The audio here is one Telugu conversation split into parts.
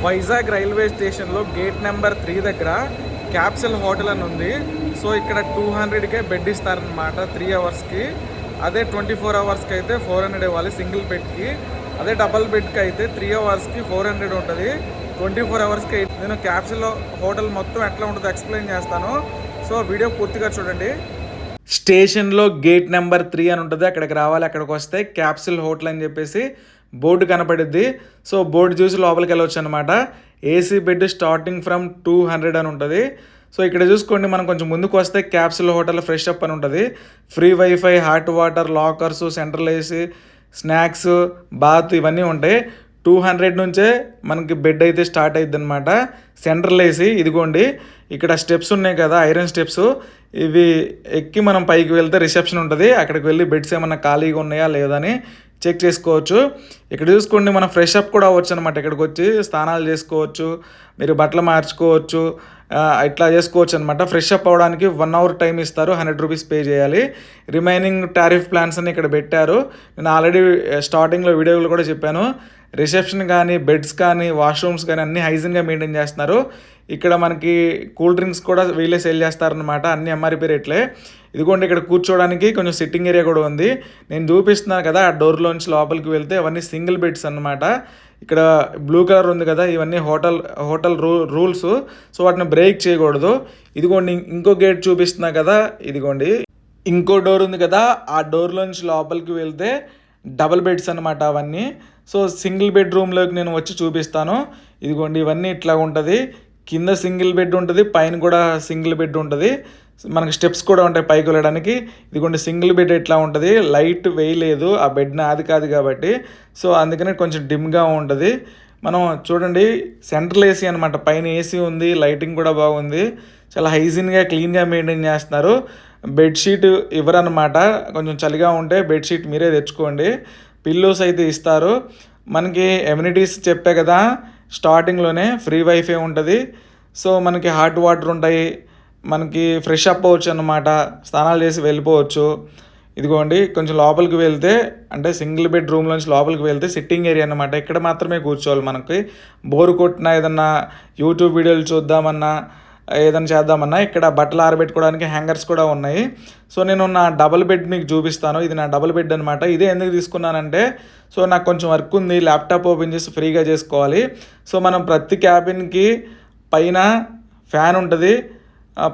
వైజాగ్ రైల్వే స్టేషన్లో గేట్ నెంబర్ 3 దగ్గర క్యాప్సల్ హోటల్ అని ఉంది. సో ఇక్కడ 200కే బెడ్ ఇస్తారనమాట 3 అవర్స్కి. అదే 24 అవర్స్కి అయితే 400 ఇవ్వాలి సింగిల్ బెడ్కి. అదే డబల్ బెడ్కి అయితే 3 అవర్స్కి 400 ఉంటుంది. 24 అవర్స్కి నేను క్యాప్సల్ హోటల్ మొత్తం ఎట్లా ఉంటుందో ఎక్స్ప్లెయిన్ చేస్తాను. సో వీడియో పూర్తిగా చూడండి. స్టేషన్లో గేట్ నెంబర్ 3 అని ఉంటుంది, అక్కడికి రావాలి. అక్కడికి వస్తే క్యాప్సల్ హోటల్ అని చెప్పేసి బోర్డు కనపడిద్ది. సో బోర్డు చూసి లోపలికి వెళ్ళవచ్చు అనమాట. ఏసీ బెడ్ స్టార్టింగ్ ఫ్రమ్ 200 అని ఉంటుంది. సో ఇక్కడ చూసుకోండి, మనం కొంచెం ముందుకు వస్తే క్యాప్సల్ హోటల్ ఫ్రెష్ అప్ అని ఉంటుంది. Free wifi, hot water, lockers, central AC, snacks, bath ఇవన్నీ ఉంటాయి. 200 నుంచే మనకి బెడ్ అయితే స్టార్ట్ అవుతుంది అనమాట. సెంట్రల్ ఏసీ ఇదిగోండి, ఇక్కడ స్టెప్స్ ఉన్నాయి కదా, ఐరన్ స్టెప్స్, ఇవి ఎక్కి మనం పైకి వెళ్తే రిసెప్షన్ ఉంటుంది. అక్కడికి వెళ్ళి బెడ్స్ ఏమన్నా ఖాళీగా ఉన్నాయా లేదా అని చెక్ చేసుకోవచ్చు. ఇక్కడ చూసుకోండి, మనం ఫ్రెష్ అప్ కూడా అవ్వచ్చు అనమాట. ఇక్కడికి వచ్చి స్నానాలు చేసుకోవచ్చు, మీరు బట్టలు మార్చుకోవచ్చు, ఇట్లా చేసుకోవచ్చు అనమాట. ఫ్రెష్ అప్ అవ్వడానికి 1 అవర్ టైం ఇస్తారు, 100 రూపీస్ పే చేయాలి. రిమైనింగ్ టారిఫ్ ప్లాన్స్ అని ఇక్కడ పెట్టారు. నేను ఆల్రెడీ స్టార్టింగ్లో వీడియోలో కూడా చెప్పాను. రిసెప్షన్ కానీ, బెడ్స్ కానీ, వాష్రూమ్స్ కానీ అన్నీ హైజీన్గా మెయింటైన్ చేస్తున్నారు. ఇక్కడ మనకి కూల్ డ్రింక్స్ కూడా వీళ్ళే సేల్ చేస్తారనమాట, అన్ని ఎంఆర్పీ రేట్లే. ఇదిగోండి, ఇక్కడ కూర్చోవడానికి కొంచెం సిట్టింగ్ ఏరియా కూడా ఉంది. నేను చూపిస్తున్నాను కదా, ఆ డోర్లోంచి లోపలికి వెళ్తే అవన్నీ సింగిల్ బెడ్స్ అనమాట. ఇక్కడ బ్లూ కలర్ ఉంది కదా, ఇవన్నీ హోటల్ రూల్స్. సో వాటిని బ్రేక్ చేయకూడదు. ఇదిగోండి, ఇంకో గేట్ చూపిస్తున్నా కదా, ఇదిగోండి ఇంకో డోర్ ఉంది కదా, ఆ డోర్లోంచి లోపలికి వెళ్తే డబల్ బెడ్స్ అనమాట అవన్నీ. సో సింగిల్ బెడ్రూమ్లోకి నేను వచ్చి చూపిస్తాను. ఇదిగోండి, ఇవన్నీ ఇట్లా ఉంటుంది. కింద సింగిల్ బెడ్ ఉంటుంది, పైన కూడా సింగిల్ బెడ్ ఉంటుంది. మనకి స్టెప్స్ కూడా ఉంటాయి పైకి వెళ్ళడానికి. ఇదిగోండి, సింగిల్ బెడ్ ఎట్లా ఉంటుంది, లైట్ వేయలేదు, ఆ బెడ్ నాది కాదు కాబట్టి. సో అందుకనే కొంచెం డిమ్గా ఉంటుంది. మనం చూడండి, సెంట్రల్ ఏసీ అనమాట, పైన ఏసీ ఉంది, లైటింగ్ కూడా బాగుంది. చాలా హైజీన్గా క్లీన్గా మెయింటైన్ చేస్తున్నారు. బెడ్షీట్ ఇవ్వరనమాట, కొంచెం చలిగా ఉంటే బెడ్షీట్ మీరే తెచ్చుకోండి. పిల్లోస్ అయితే ఇస్తారు. మనకి ఎమ్యూనిటీస్ చెప్పే కదా, స్టార్టింగ్లోనే ఫ్రీ వైఫై ఉంటుంది. సో మనకి హాట్ వాటర్ ఉంటాయి, మనకి ఫ్రెష్ అప్ అవ్వచ్చు అన్నమాట, స్నానాలు చేసి వెళ్ళిపోవచ్చు. ఇదిగోండి, కొంచెం లోపలికి వెళ్తే అంటే సింగిల్ బెడ్ రూమ్లోంచి లోపలికి వెళ్తే సిట్టింగ్ ఏరియా అనమాట. ఇక్కడ మాత్రమే కూర్చోవాలి. మనకి బోరు కొట్టినా, ఏదన్నా యూట్యూబ్ వీడియోలు చూద్దామన్నా, ఏదైనా చేద్దామన్నా ఇక్కడ బట్టలు ఆరబెట్టుకోవడానికి హ్యాంగర్స్ కూడా ఉన్నాయి. సో నేను నా డబుల్ బెడ్ మీకు చూపిస్తాను. ఇది నా డబుల్ బెడ్ అనమాట. ఇదే ఎందుకు తీసుకున్నానంటే, సో నాకు కొంచెం వర్క్ ఉంది, ల్యాప్టాప్ ఓపెన్ చేసి ఫ్రీగా చేసుకోవాలి. సో మనం ప్రతి క్యాబిన్కి పైన ఫ్యాన్ ఉంటుంది,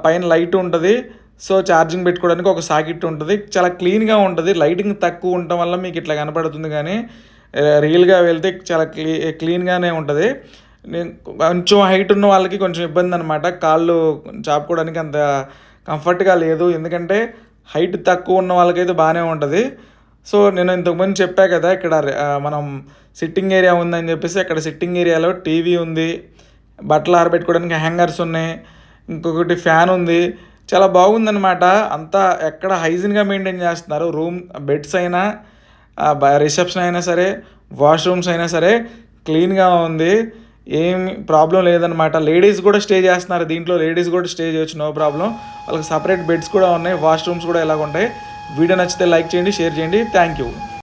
పైన లైట్ ఉంటుంది. సో ఛార్జింగ్ పెట్టుకోవడానికి ఒక సాకెట్ ఉంటుంది. చాలా క్లీన్గా ఉంటుంది. లైటింగ్ తక్కువ ఉండటం వల్ల మీకు ఇట్లా కనపడుతుంది, కానీ రియల్గా వెళ్తే చాలా క్లీన్గానే ఉంటుంది. నేను కొంచెం హైట్ ఉన్న వాళ్ళకి కొంచెం ఇబ్బంది అనమాట, కాళ్ళు చాపుకోవడానికి అంత కంఫర్ట్గా లేదు. ఎందుకంటే హైట్ తక్కువ ఉన్న వాళ్ళకైతే బాగానే ఉంటుంది. సో నేను ఇంతకుముందు చెప్పా కదా, ఇక్కడ మనం సిట్టింగ్ ఏరియా ఉందని చెప్పేసి, అక్కడ సిట్టింగ్ ఏరియాలో టీవీ ఉంది, బట్టలు ఆరబెట్టుకోవడానికి హ్యాంగర్స్ ఉన్నాయి, ఇంకొకటి ఫ్యాన్ ఉంది. చాలా బాగుందనమాట. అంతా ఎక్కడ హైజీన్గా మెయింటైన్ చేస్తున్నారు. రూమ్ బెడ్స్ అయినా, రిసెప్షన్ అయినా సరే, వాష్రూమ్స్ అయినా సరే క్లీన్గా ఉంది. ఏమి ప్రాబ్లం లేదనమాట. లేడీస్ కూడా స్టే చేస్తున్నారు దీంట్లో, లేడీస్ కూడా స్టే చేయొచ్చు, నో ప్రాబ్లం. వాళ్ళకి సపరేట్ బెడ్స్ కూడా ఉన్నాయి, వాష్రూమ్స్ కూడా ఎలాగ ఉంటాయి. వీడియో నచ్చితే లైక్ చేయండి, షేర్ చేయండి. Thank you.